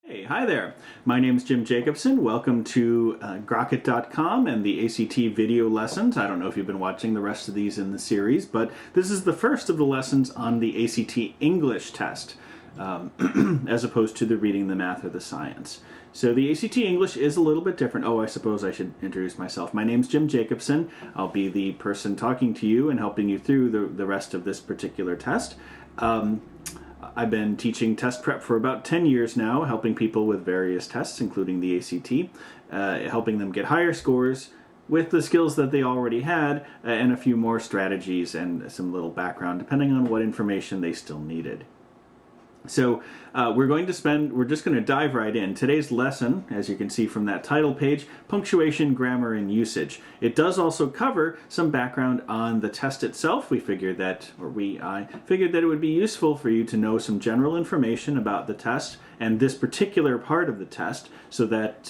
Hey, hi there. My name is Jim Jacobson. Welcome to Grokkit.com and the ACT video lessons. I don't know if you've been watching the rest of these in the series, but this is the first of the lessons on the ACT English test, as opposed to the reading, the math, or the science. So the ACT English is a little bit different. Oh, I suppose I should introduce myself. My name's Jim Jacobson. I'll be the person talking to you and helping you through the rest of this particular test. I've been teaching test prep for about 10 years now, helping people with various tests, including the ACT, helping them get higher scores with the skills that they already had, and a few more strategies and some little background, depending on what information they still needed. So we're just going to dive right in. Today's lesson, as you can see from that title page, punctuation, grammar, and usage. It does also cover some background on the test itself. I figured that it would be useful for you to know some general information about the test and this particular part of the test, so that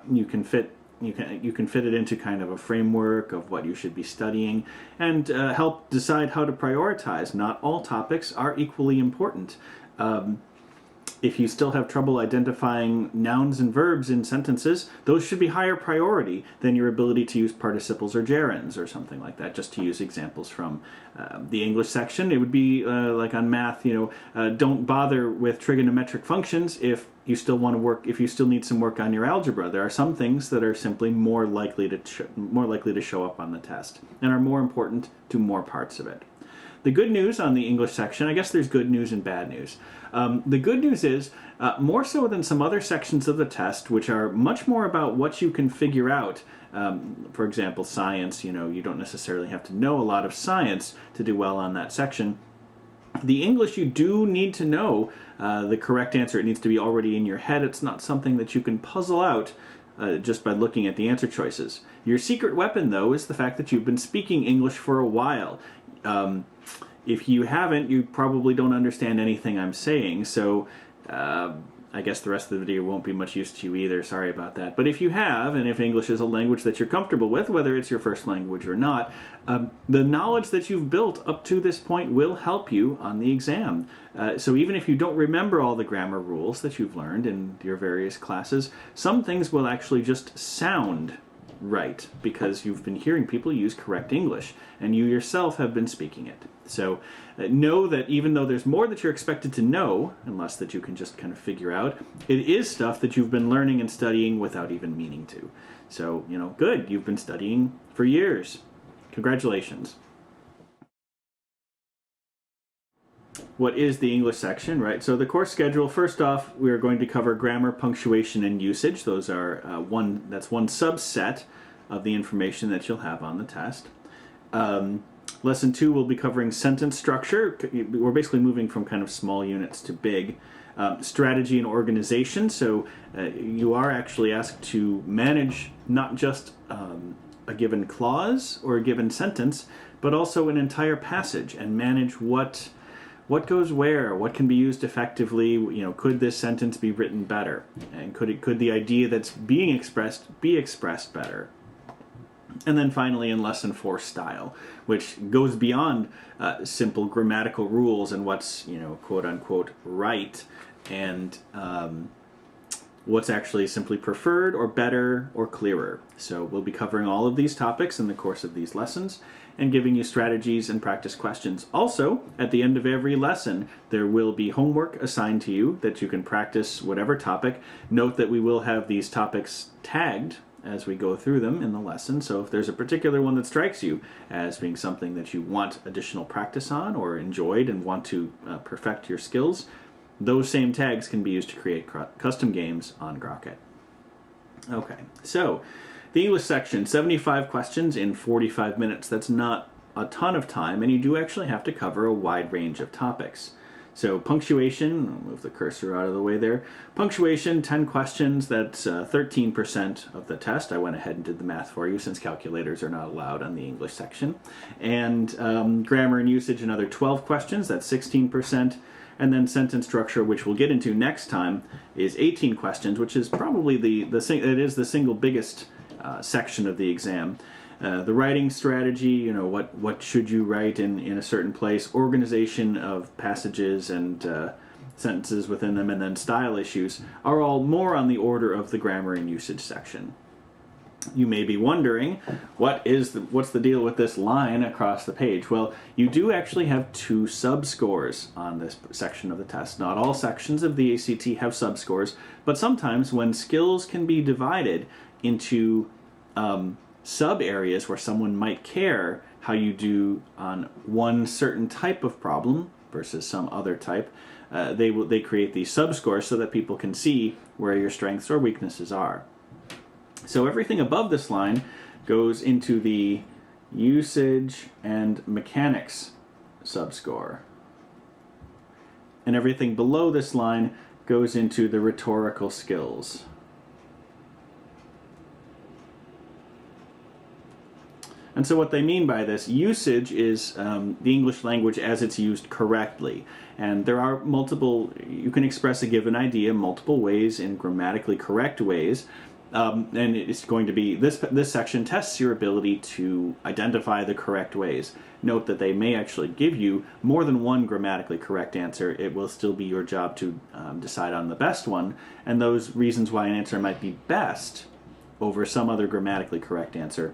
you can fit it into kind of a framework of what you should be studying, and help decide how to prioritize. Not all topics are equally important. If you still have trouble identifying nouns and verbs in sentences, those should be higher priority than your ability to use participles or gerunds or something like that, just to use examples from the English section. It would be like on math, don't bother with trigonometric functions if you still want to work, if you still need some work on your algebra. There are some things that are simply more likely to show up on the test and are more important to more parts of it. The good news on the English section, I guess there's good news and bad news. The good news is, more so than some other sections of the test, which are much more about what you can figure out. For example, science, you don't necessarily have to know a lot of science to do well on that section. The English, you do need to know the correct answer. It needs to be already in your head. It's not something that you can puzzle out just by looking at the answer choices. Your secret weapon, though, is the fact that you've been speaking English for a while. If you haven't, you probably don't understand anything I'm saying, so I guess the rest of the video won't be much use to you either. Sorry about that. But if you have, and if English is a language that you're comfortable with, whether it's your first language or not, the knowledge that you've built up to this point will help you on the exam. So even if you don't remember all the grammar rules that you've learned in your various classes, some things will actually just sound right, because you've been hearing people use correct English, and you yourself have been speaking it. So know that even though there's more that you're expected to know, unless that you can just kind of figure out, it is stuff that you've been learning and studying without even meaning to. So, good, you've been studying for years. Congratulations. What is the English section, right? So the course schedule, first off, we are going to cover grammar, punctuation, and usage. Those are that's one subset of the information that you'll have on the test. Lesson 2 will be covering sentence structure. We're basically moving from kind of small units to big. Strategy and organization. So you are actually asked to manage not just a given clause or a given sentence, but also an entire passage, and manage what goes where, what can be used effectively. Could this sentence be written better, and could the idea that's being expressed be expressed better? And then finally, in lesson 4, style, which goes beyond simple grammatical rules and what's quote unquote right, and what's actually simply preferred or better or clearer. So we'll be covering all of these topics in the course of these lessons and giving you strategies and practice questions. Also, at the end of every lesson, there will be homework assigned to you that you can practice whatever topic. Note that we will have these topics tagged as we go through them in the lesson. So if there's a particular one that strikes you as being something that you want additional practice on or enjoyed and want to perfect your skills, those same tags can be used to create custom games on Grokkit. Okay, so the English section, 75 questions in 45 minutes. That's not a ton of time, and you do actually have to cover a wide range of topics. So punctuation, I'll move the cursor out of the way there. Punctuation, 10 questions, that's 13% of the test. I went ahead and did the math for you since calculators are not allowed on the English section. And grammar and usage, another 12 questions, that's 16%. And then sentence structure, which we'll get into next time, is 18 questions, which is probably the single biggest section of the exam. The writing strategy, what should you write in a certain place, organization of passages and sentences within them, and then style issues are all more on the order of the grammar and usage section. You may be wondering, what's the deal with this line across the page? Well, you do actually have 2 sub-scores on this section of the test. Not all sections of the ACT have sub-scores, but sometimes when skills can be divided into sub-areas where someone might care how you do on one certain type of problem versus some other type, they create these sub-scores so that people can see where your strengths or weaknesses are. So everything above this line goes into the usage and mechanics subscore. And everything below this line goes into the rhetorical skills. And so what they mean by this, usage is the English language as it's used correctly. And there are you can express a given idea multiple ways in grammatically correct ways. And it's going to be, this section tests your ability to identify the correct ways. Note that they may actually give you more than one grammatically correct answer. It will still be your job to decide on the best one, and those reasons why an answer might be best over some other grammatically correct answer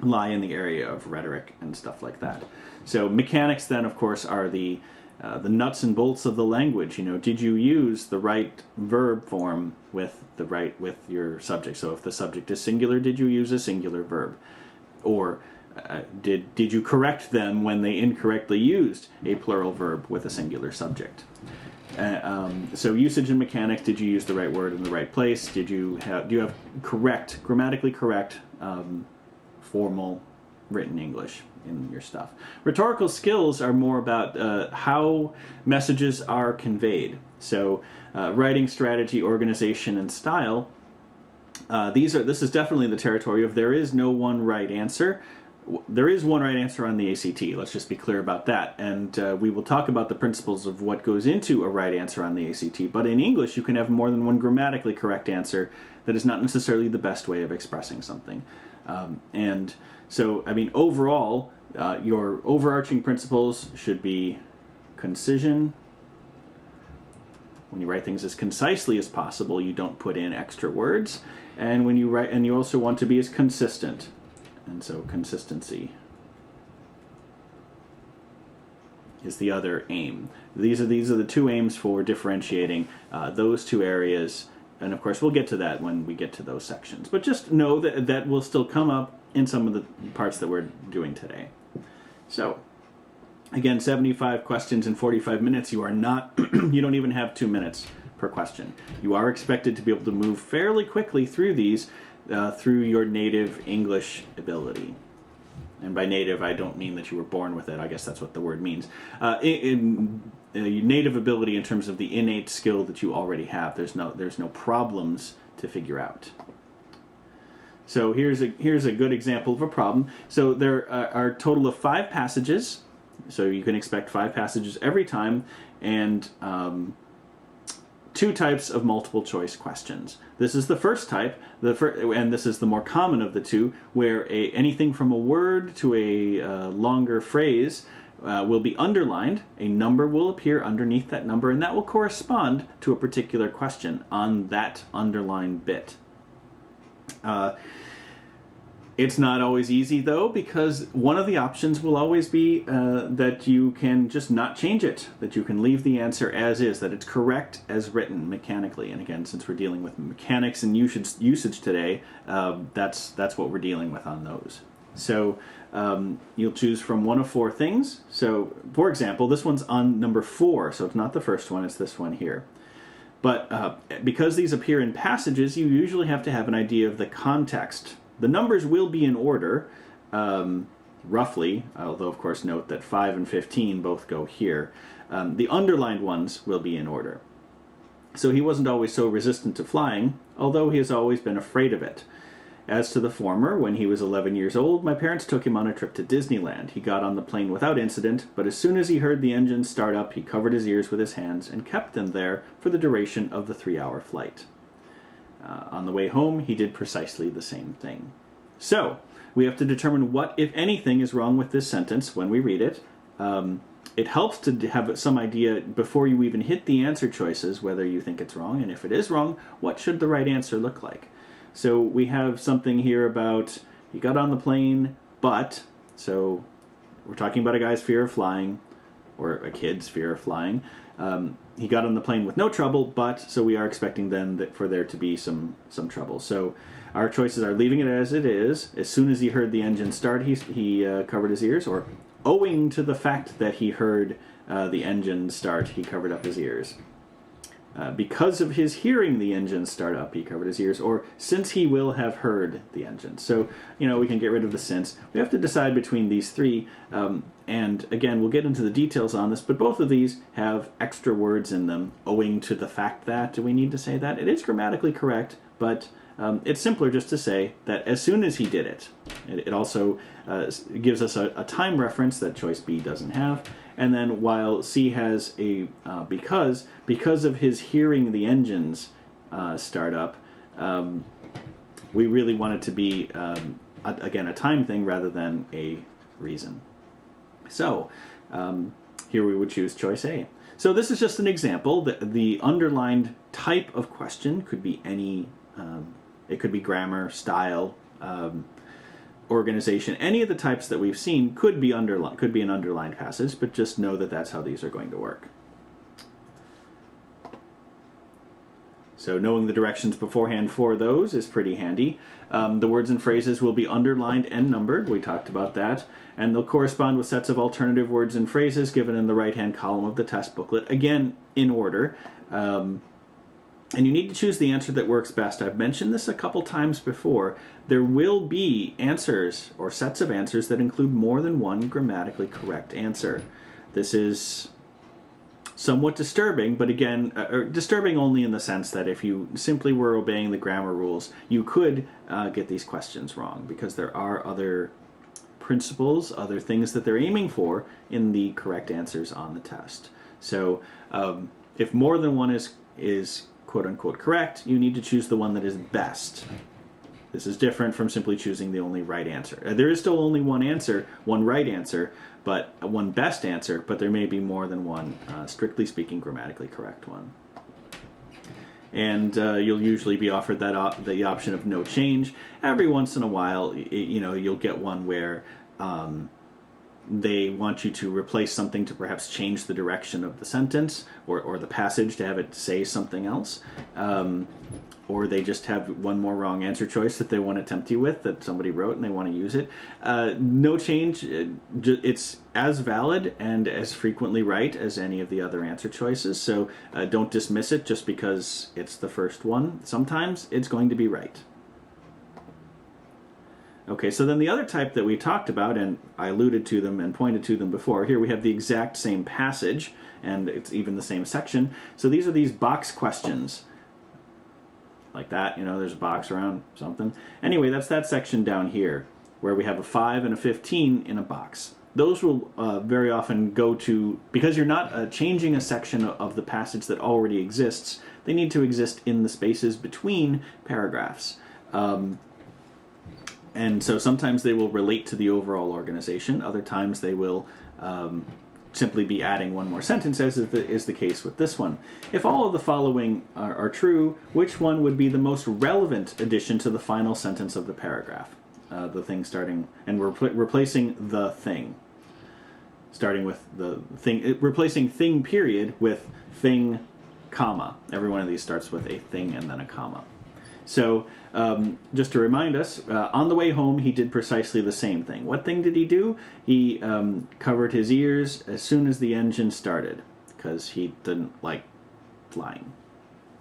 lie in the area of rhetoric and stuff like that. So mechanics then, of course, are the nuts and bolts of the language. Did you use the right verb form with your subject? So if the subject is singular, did you use a singular verb? Or did you correct them when they incorrectly used a plural verb with a singular subject? So usage and mechanics, did you use the right word in the right place? Do you have grammatically correct formal written English in your stuff? Rhetorical skills are more about how messages are conveyed. So writing strategy, organization, and style. This is definitely the territory of there is no one right answer. There is one right answer on the ACT. Let's just be clear about that. And we will talk about the principles of what goes into a right answer on the ACT. But in English, you can have more than one grammatically correct answer that is not necessarily the best way of expressing something. And so, overall, your overarching principles should be concision. When you write things as concisely as possible, you don't put in extra words. And when you write, and you also want to be as consistent. And so consistency is the other aim. These are the 2 aims for differentiating those 2 areas. And of course, we'll get to that when we get to those sections. But just know that will still come up in some of the parts that we're doing today. So, again, 75 questions in 45 minutes. You don't even have 2 minutes per question. You are expected to be able to move fairly quickly through these through your native English ability. And by native, I don't mean that you were born with it. I guess that's what the word means. Native ability in terms of the innate skill that you already have. There's no problems to figure out. So here's a good example of a problem. So there are a total of 5 passages. So you can expect 5 passages every time, and 2 types of multiple choice questions. This is the first type, and this is the more common of the 2, where anything from a word to a longer phrase will be underlined. A number will appear underneath that number, and that will correspond to a particular question on that underlined bit. It's not always easy, though, because one of the options will always be that you can just not change it, that you can leave the answer as is, that it's correct as written mechanically. And again, since we're dealing with mechanics and usage today, that's what we're dealing with on those. So you'll choose from one of 4 things. So, for example, this one's on number 4, so it's not the first one, it's this one here. But because these appear in passages, you usually have to have an idea of the context. The numbers will be in order, roughly, although of course note that 5 and 15 both go here. The underlined ones will be in order. So he wasn't always so resistant to flying, although he has always been afraid of it. As to the former, when he was 11 years old, my parents took him on a trip to Disneyland. He got on the plane without incident, but as soon as he heard the engine start up, he covered his ears with his hands and kept them there for the duration of the 3-hour flight. On the way home, he did precisely the same thing. So, we have to determine what, if anything, is wrong with this sentence when we read it. it helps to have some idea before you even hit the answer choices whether you think it's wrong, and if it is wrong, what should the right answer look like. So we have something here about he got on the plane, but, so we're talking about a guy's fear of flying, or a kid's fear of flying. He got on the plane with no trouble, but, so we are expecting then that for there to be some trouble. So our choices are leaving it as it is. As soon as he heard the engine start, he covered his ears, or owing to the fact that he heard the engine start, he covered up his ears. Because of his hearing the engine start up, he covered his ears, or since he will have heard the engine. So, we can get rid of the since. We have to decide between these three, and again, we'll get into the details on this, but both of these have extra words in them, owing to the fact that. Do we need to say that? It is grammatically correct, but it's simpler just to say that as soon as he did it. It also gives us a time reference that choice B doesn't have. And then while C has a because of his hearing the engines start up, we really want it to be, again, a time thing rather than a reason. So here we would choose choice A. So this is just an example. The underlined type of question could be any, it could be grammar, style, organization. Any of the types that we've seen could be an underlined passage, but just know that that's how these are going to work. So knowing the directions beforehand for those is pretty handy. The words and phrases will be underlined and numbered. We talked about that. And they'll correspond with sets of alternative words and phrases given in the right-hand column of the test booklet, again, in order. And you need to choose the answer that works best. I've mentioned this a couple times before. There will be answers or sets of answers that include more than one grammatically correct answer. This is somewhat disturbing, but again, disturbing only in the sense that if you simply were obeying the grammar rules, you could get these questions wrong, because there are other principles, other things that they're aiming for in the correct answers on the test. So if more than one is quote-unquote correct, you need to choose the one that is best. This is different from simply choosing the only right answer. There is still only one answer, one right answer, but one best answer, but there may be more than one, strictly speaking, grammatically correct one. And you'll usually be offered the option of no change. Every once in a while, you'll get one where they want you to replace something to perhaps change the direction of the sentence or the passage to have it say something else. Or they just have one more wrong answer choice that they want to tempt you with that somebody wrote and they want to use it. No change, it's as valid and as frequently right as any of the other answer choices. So don't dismiss it just because it's the first one. Sometimes it's going to be right. Okay, so then the other type that we talked about, and I alluded to them and pointed to them before, here we have the exact same passage, and it's even the same section. So these are these box questions. Like that, there's a box around something. Anyway, that's that section down here, where we have a 5 and a 15 in a box. Those will very often go to, because you're not changing a section of the passage that already exists, they need to exist in the spaces between paragraphs. And so sometimes they will relate to the overall organization. Other times they will simply be adding one more sentence, as is the case with this one. If all of the following are true, which one would be the most relevant addition to the final sentence of the paragraph? The thing starting, and we're replacing the thing. Starting with the thing, replacing thing period with thing, comma. Every one of these starts with a thing and then a comma. So, just to remind us, on the way home, he did precisely the same thing. What thing did he do? He covered his ears as soon as the engine started, because he didn't like flying.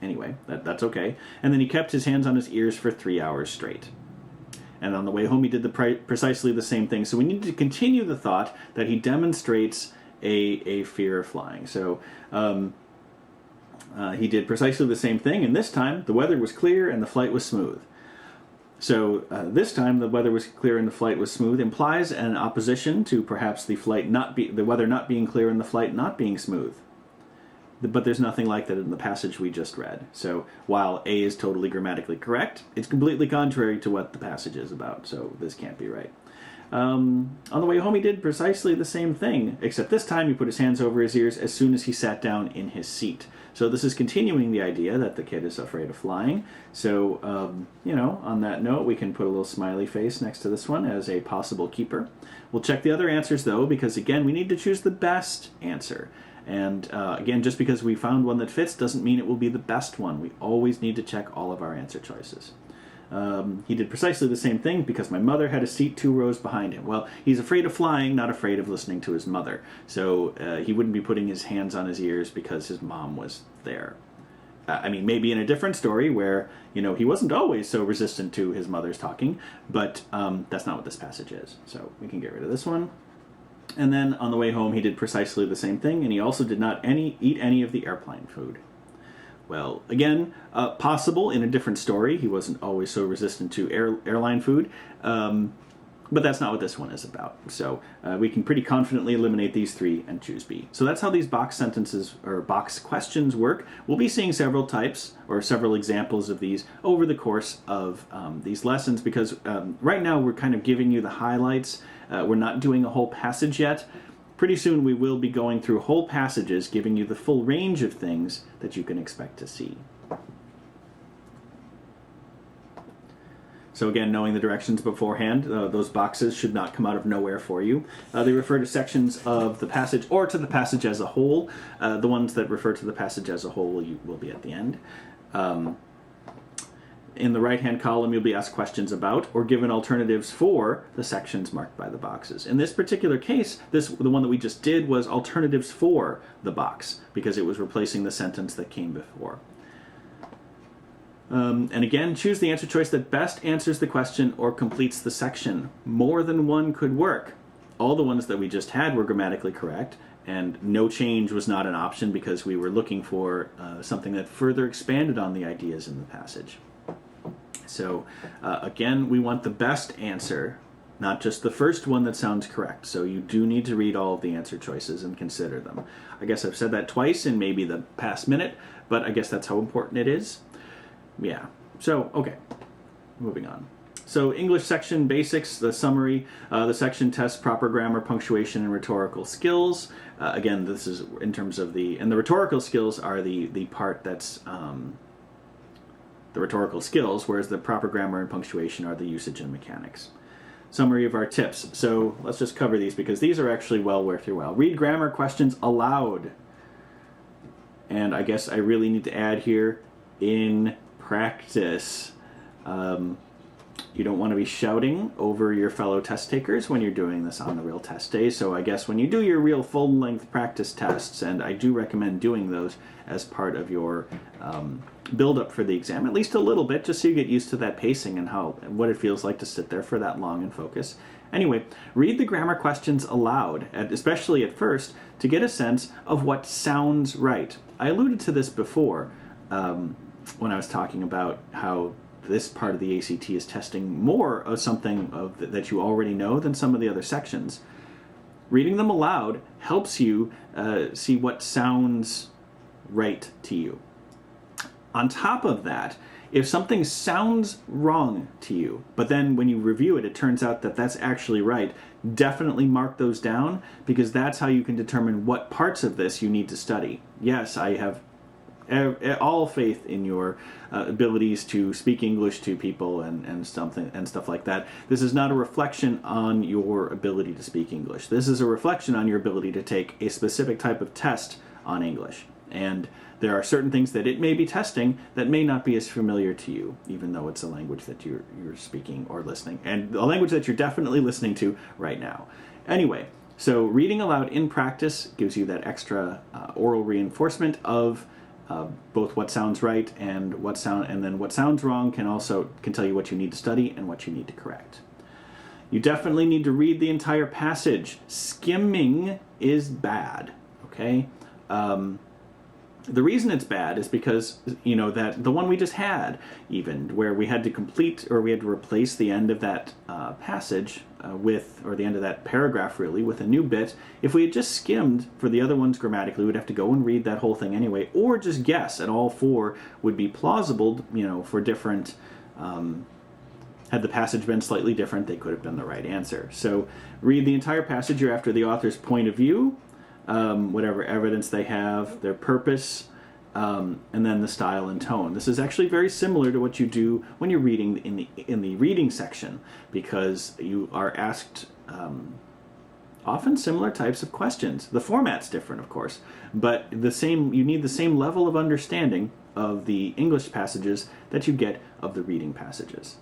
Anyway, that's okay. And then he kept his hands on his ears for 3 hours straight. And on the way home, he did precisely the same thing. So we need to continue the thought that he demonstrates a fear of flying. So, he did precisely the same thing, and this time the weather was clear and the flight was smooth. So this time the weather was clear and the flight was smooth implies an opposition to perhaps the weather not being clear and the flight not being smooth. But there's nothing like that in the passage we just read. So while A is totally grammatically correct, it's completely contrary to what the passage is about, so this can't be right. On the way home, he did precisely the same thing, except this time he put his hands over his ears as soon as he sat down in his seat. So this is continuing the idea that the kid is afraid of flying. So, on that note, we can put a little smiley face next to this one as a possible keeper. We'll check the other answers, though, because, again, we need to choose the best answer. And, again, just because we found one that fits doesn't mean it will be the best one. We always need to check all of our answer choices. He did precisely the same thing because my mother had a seat 2 rows behind him. Well, he's afraid of flying, not afraid of listening to his mother. So he wouldn't be putting his hands on his ears because his mom was there. Maybe in a different story where, he wasn't always so resistant to his mother's talking, but that's not what this passage is. So we can get rid of this one. And then on the way home, he did precisely the same thing, and he also did not eat any of the airplane food. Well, again, possible in a different story. He wasn't always so resistant to airline food, but that's not what this one is about. So we can pretty confidently eliminate these 3 and choose B. So that's how these box sentences or box questions work. We'll be seeing several types or several examples of these over the course of these lessons because right now we're kind of giving you the highlights. We're not doing a whole passage yet. Pretty soon we will be going through whole passages giving you the full range of things that you can expect to see. So again, knowing the directions beforehand, those boxes should not come out of nowhere for you. They refer to sections of the passage or to the passage as a whole. The ones that refer to the passage as a whole will be at the end. In the right-hand column, you'll be asked questions about or given alternatives for the sections marked by the boxes. In this particular case, the one that we just did was alternatives for the box because it was replacing the sentence that came before. And again, choose the answer choice that best answers the question or completes the section. More than one could work. All the ones that we just had were grammatically correct, and no change was not an option because we were looking for something that further expanded on the ideas in the passage. So, again, we want the best answer, not just the first one that sounds correct. So you do need to read all of the answer choices and consider them. I guess I've said that twice in maybe the past minute, but I guess that's how important it is. Yeah. So, okay. Moving on. So, English section basics, the summary, the section tests proper grammar, punctuation, and rhetorical skills. Again, this is in terms of and the rhetorical skills are the part that's the rhetorical skills, whereas the proper grammar and punctuation are the usage and mechanics. Summary of our tips. So let's just cover these because these are actually well worth your while. Read grammar questions aloud. And I guess I really need to add here, in practice. You don't want to be shouting over your fellow test takers when you're doing this on the real test day. So I guess when you do your real full-length practice tests, and I do recommend doing those as part of your build-up for the exam, at least a little bit, just so you get used to that pacing and what it feels like to sit there for that long and focus. Anyway, read the grammar questions aloud, especially at first, to get a sense of what sounds right. I alluded to this before when I was talking about how this part of the ACT is testing more of something that you already know than some of the other sections. Reading them aloud helps you see what sounds right to you. On top of that, if something sounds wrong to you, but then when you review it, it turns out that that's actually right, definitely mark those down because that's how you can determine what parts of this you need to study. Yes, I have all faith in your abilities to speak English to people and stuff like that. This is not a reflection on your ability to speak English. This is a reflection on your ability to take a specific type of test on English. And there are certain things that it may be testing that may not be as familiar to you, even though it's a language that you're speaking or listening, and a language that you're definitely listening to right now. Anyway, so reading aloud in practice gives you that extra oral reinforcement of both what sounds right and what sounds wrong can tell you what you need to study and what you need to correct. You definitely need to read the entire passage. Skimming is bad, okay? The reason it's bad is because, that the one we just had, even, where we had to replace the end of that passage or the end of that paragraph, really, with a new bit. If we had just skimmed for the other ones grammatically, we'd have to go and read that whole thing anyway, or just guess, and all 4 would be plausible, for different Had the passage been slightly different, they could have been the right answer. So read the entire passage. You're after the author's point of view, whatever evidence they have, their purpose, and then the style and tone. This is actually very similar to what you do when you're reading in the reading section, because you are asked often similar types of questions. The format's different, of course, but you need the same level of understanding of the English passages that you get of the reading passages.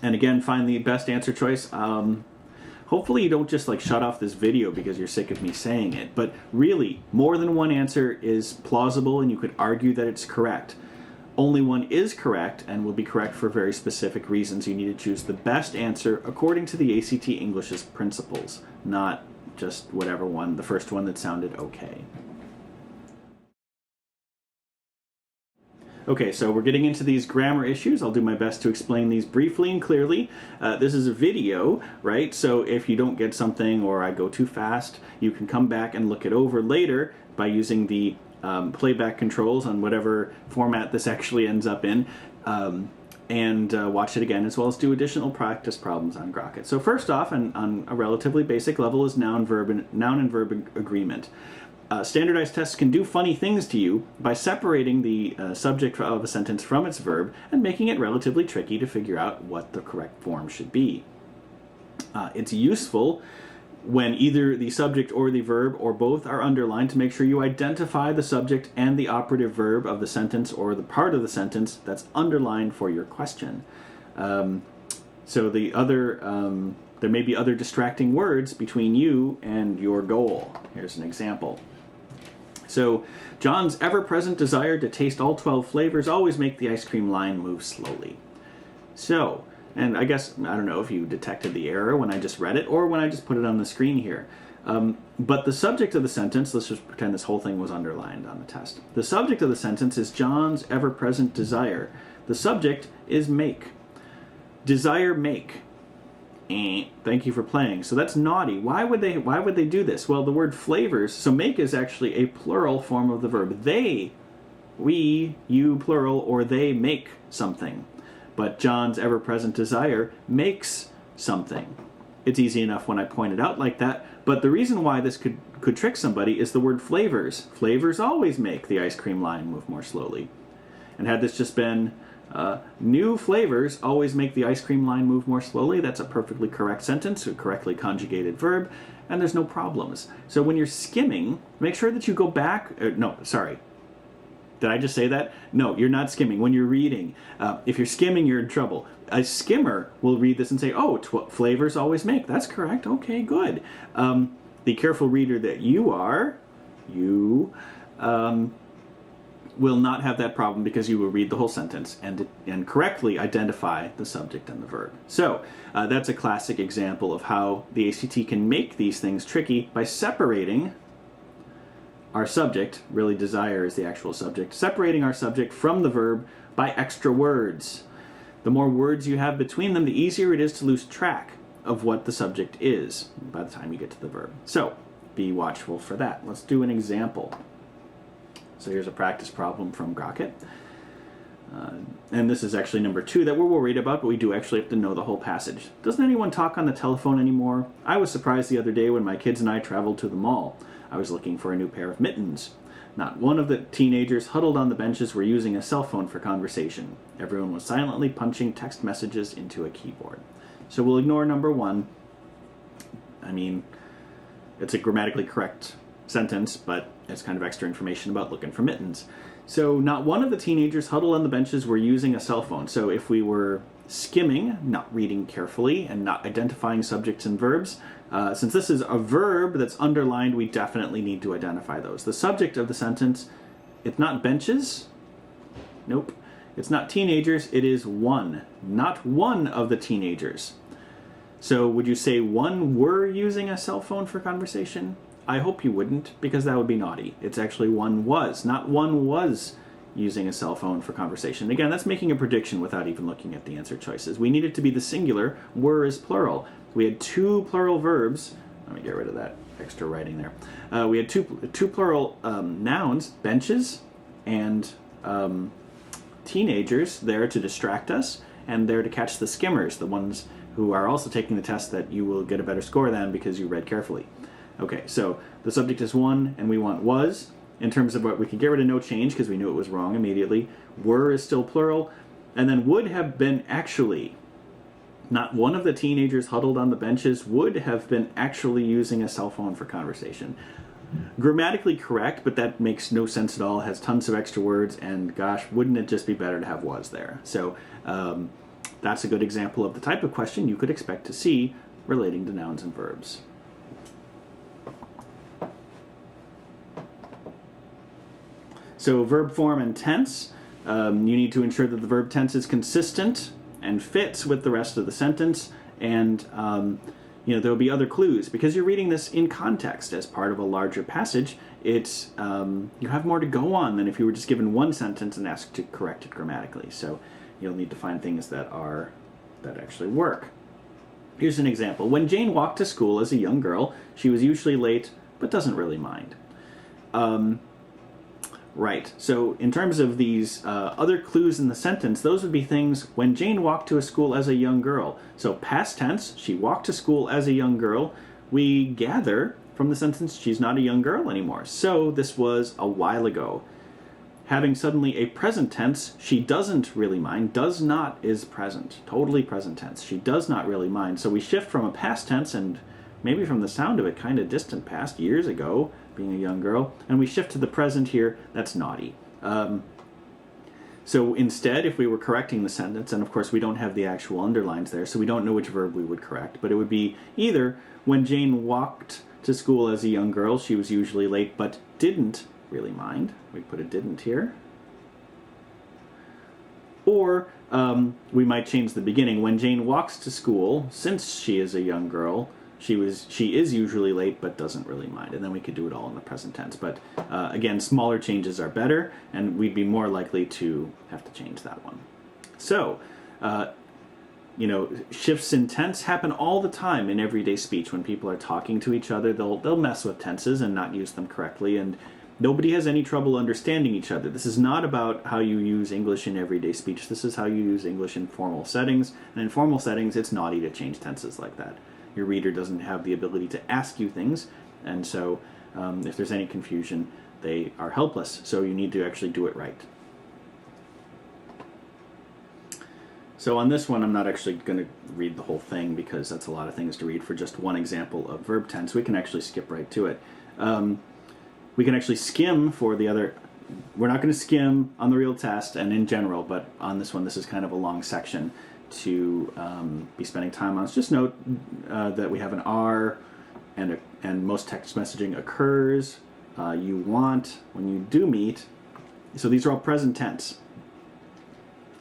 And again, find the best answer choice. Hopefully you don't just shut off this video because you're sick of me saying it, but really, more than one answer is plausible and you could argue that it's correct. Only one is correct and will be correct for very specific reasons. You need to choose the best answer according to the ACT English's principles, not just whatever one, the first one that sounded okay. Okay, so we're getting into these grammar issues. I'll do my best to explain these briefly and clearly. This is a video, right? So if you don't get something or I go too fast, you can come back and look it over later by using the playback controls on whatever format this actually ends up in, and watch it again, as well as do additional practice problems on Grokkit. So first off, and on a relatively basic level, is noun and verb agreement. Standardized tests can do funny things to you by separating the subject of a sentence from its verb and making it relatively tricky to figure out what the correct form should be. It's useful when either the subject or the verb or both are underlined to make sure you identify the subject and the operative verb of the sentence or the part of the sentence that's underlined for your question. So the other, there may be other distracting words between you and your goal. Here's an example. So, John's ever-present desire to taste all 12 flavors always make the ice cream line move slowly. So, and I guess, I don't know if you detected the error when I just read it or when I just put it on the screen here. But the subject of the sentence, let's just pretend this whole thing was underlined on the test. The subject of the sentence is John's ever-present desire. The subject is make. Desire make. Thank you for playing. So that's naughty. Why would they do this? Well, the word flavors, so make is actually a plural form of the verb. They, we, you, plural, or they make something. But John's ever-present desire makes something. It's easy enough when I point it out like that, but the reason why this could trick somebody is the word flavors. Flavors always make the ice cream line move more slowly. And had this just been new flavors always make the ice cream line move more slowly, that's a perfectly correct sentence, a correctly conjugated verb, and there's no problems. So when you're skimming, make sure that you go back, no, sorry. Did I just say that? No, you're not skimming. When you're reading, if you're skimming, you're in trouble. A skimmer will read this and say, oh, flavors always make. That's correct. Okay, good. The careful reader that you are, will not have that problem because you will read the whole sentence and correctly identify the subject and the verb. So that's a classic example of how the ACT can make these things tricky by separating our subject, really desire is the actual subject, separating our subject from the verb by extra words. The more words you have between them, the easier it is to lose track of what the subject is by the time you get to the verb. So be watchful for that. Let's do an example. So here's a practice problem from Grokkit. And this is actually number 2 that we're worried about, but we do actually have to know the whole passage. Doesn't anyone talk on the telephone anymore? I was surprised the other day when my kids and I traveled to the mall. I was looking for a new pair of mittens. Not one of the teenagers huddled on the benches were using a cell phone for conversation. Everyone was silently punching text messages into a keyboard. So we'll ignore number 1. I mean, it's a grammatically correct sentence, but it's kind of extra information about looking for mittens. So not one of the teenagers huddled on the benches were using a cell phone. So if we were skimming, not reading carefully, and not identifying subjects and verbs, since this is a verb that's underlined, we definitely need to identify those. The subject of the sentence, it's not benches. Nope. It's not teenagers. It is one. Not one of the teenagers. So would you say one were using a cell phone for conversation? I hope you wouldn't, because that would be naughty. It's actually one was, not one was using a cell phone for conversation. Again, that's making a prediction without even looking at the answer choices. We need it to be the singular, were is plural. We had 2 plural verbs. Let me get rid of that extra writing there. We had two plural nouns, benches and teenagers, there to distract us, and they're to catch the skimmers, the ones who are also taking the test that you will get a better score than because you read carefully. Okay, so the subject is one, and we want was. In terms of what we can get rid of no change because we knew it was wrong immediately. Were is still plural, and then would have been actually. Not one of the teenagers huddled on the benches would have been actually using a cell phone for conversation. Grammatically correct, but that makes no sense at all. It has tons of extra words, and gosh, wouldn't it just be better to have was there? So that's a good example of the type of question you could expect to see relating to nouns and verbs. So verb form and tense. You need to ensure that the verb tense is consistent and fits with the rest of the sentence, and there will be other clues because you're reading this in context as part of a larger passage. It's you have more to go on than if you were just given one sentence and asked to correct it grammatically. So you'll need to find things that actually work. Here's an example. When Jane walked to school as a young girl, she was usually late, but doesn't really mind. Right, so in terms of these other clues in the sentence, those would be things when Jane walked to a school as a young girl. So past tense, she walked to school as a young girl. We gather from the sentence she's not a young girl anymore. So this was a while ago. Having suddenly a present tense, she doesn't really mind. Does not is present, totally present tense. She does not really mind. So we shift from a past tense and maybe from the sound of it, kind of distant past, years ago, being a young girl, and we shift to the present here. That's naughty. So instead, if we were correcting the sentence, and of course we don't have the actual underlines there, so we don't know which verb we would correct, but it would be either when Jane walked to school as a young girl, she was usually late, but didn't really mind. We put a didn't here. Or we might change the beginning. When Jane walks to school, since she is a young girl, she is usually late but doesn't really mind, and then we could do it all in the present tense. But again, smaller changes are better, and we'd be more likely to have to change that one. So shifts in tense happen all the time in everyday speech. When people are talking to each other, they'll mess with tenses and not use them correctly, and nobody has any trouble understanding each other. This is not about how you use English in everyday speech. This is how you use English in formal settings, and in formal settings, it's naughty to change tenses like that. Your reader doesn't have the ability to ask you things, and so if there's any confusion, they are helpless. So you need to actually do it right. So on this one, I'm not actually going to read the whole thing because that's a lot of things to read for just one example of verb tense. We can actually skip right to it. We can actually skim for the other. We're not going to skim on the real test and in general, but on this one, this is kind of a long section to be spending time on. So just note that we have an are, and most text messaging occurs. You want, when you do meet. So these are all present tense.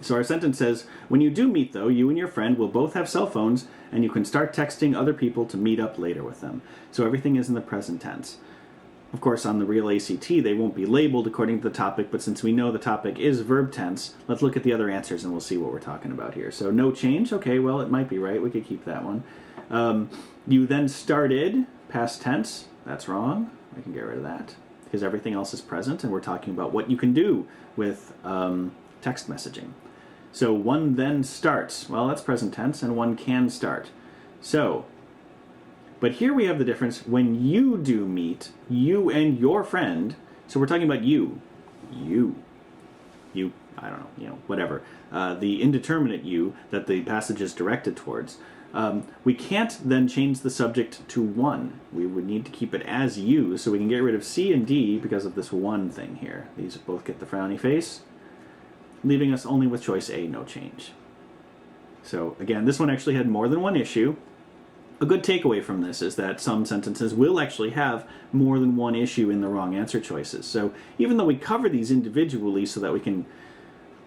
So our sentence says, when you do meet, though, you and your friend will both have cell phones, and you can start texting other people to meet up later with them. So everything is in the present tense. Of course, on the real ACT, they won't be labeled according to the topic, but since we know the topic is verb tense, let's look at the other answers and we'll see what we're talking about here. So no change, okay, well, it might be right. We could keep that one. You then started, past tense. That's wrong. I can get rid of that because everything else is present, and we're talking about what you can do with text messaging. So one then starts. Well, that's present tense, and one can start. So, but here we have the difference. When you do meet, you and your friend, so we're talking about you, I don't know, whatever, the indeterminate you that the passage is directed towards. We can't then change the subject to one. We would need to keep it as you, so we can get rid of C and D because of this one thing here. These both get the frowny face, leaving us only with choice A, no change. So again, this one actually had more than one issue. A good takeaway from this is that some sentences will actually have more than one issue in the wrong answer choices. So even though we cover these individually so that we can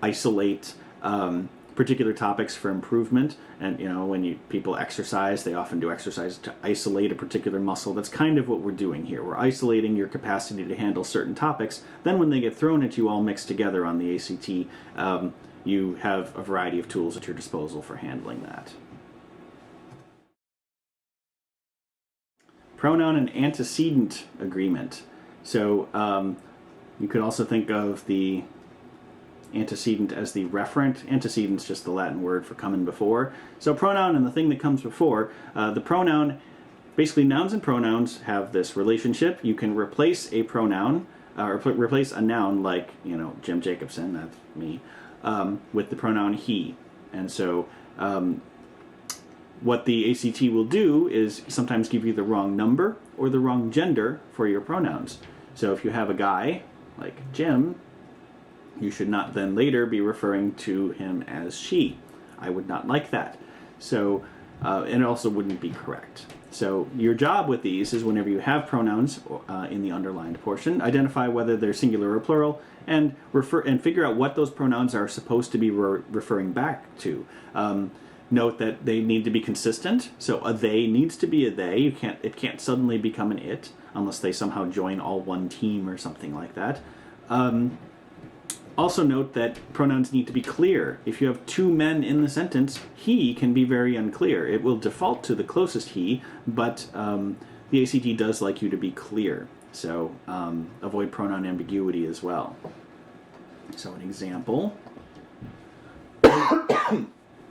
isolate particular topics for improvement, and when people exercise, they often do exercise to isolate a particular muscle. That's kind of what we're doing here. We're isolating your capacity to handle certain topics. Then when they get thrown at you all mixed together on the ACT, you have a variety of tools at your disposal for handling that. Pronoun and antecedent agreement. So you could also think of the antecedent as the referent. Antecedent's just the Latin word for coming before. So pronoun and the thing that comes before. The pronoun, basically nouns and pronouns have this relationship. You can replace a pronoun, or replace a noun like, Jim Jacobson, that's me, with the pronoun he. And so what the ACT will do is sometimes give you the wrong number or the wrong gender for your pronouns. So if you have a guy like Jim, you should not then later be referring to him as she. I would not like that. So, and it also wouldn't be correct. So your job with these is whenever you have pronouns in the underlined portion, identify whether they're singular or plural, and figure out what those pronouns are supposed to be referring back to. Note that they need to be consistent. So a they needs to be a they. It can't suddenly become an it unless they somehow join all one team or something like that. Also note that pronouns need to be clear. If you have two men in the sentence, he can be very unclear. It will default to the closest he, but the ACT does like you to be clear. So avoid pronoun ambiguity as well. So an example.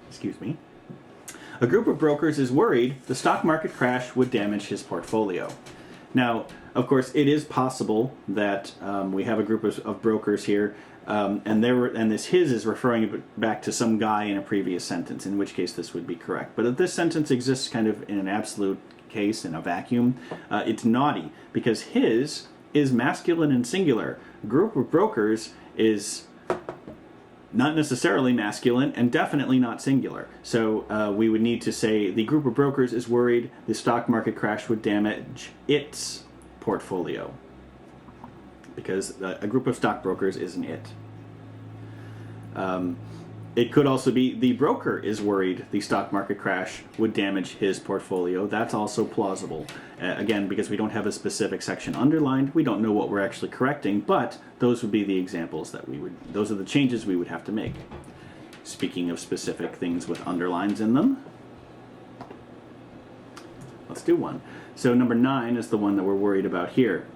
Excuse me. A group of brokers is worried the stock market crash would damage his portfolio. Now, of course, it is possible that we have a group of brokers here, and this his is referring back to some guy in a previous sentence, in which case this would be correct. But if this sentence exists kind of in an absolute case, in a vacuum, it's naughty, because his is masculine and singular. A group of brokers is not necessarily masculine and definitely not singular. So we would need to say the group of brokers is worried the stock market crash would damage its portfolio, because a group of stockbrokers is an it. It could also be the broker is worried the stock market crash would damage his portfolio. That's also plausible. Again, because we don't have a specific section underlined, we don't know what we're actually correcting, but those would be the examples that those are the changes we would have to make. Speaking of specific things with underlines in them, let's do one. So number 9 is the one that we're worried about here.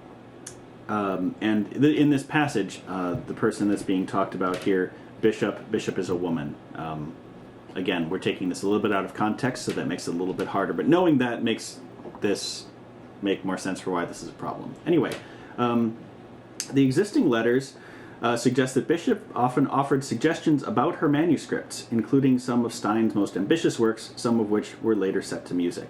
In this passage, the person that's being talked about here, Bishop is a woman. Again, we're taking this a little bit out of context, so that makes it a little bit harder. But knowing that makes this make more sense for why this is a problem. Anyway, the existing letters suggest that Bishop often offered suggestions about her manuscripts, including some of Stein's most ambitious works, some of which were later set to music.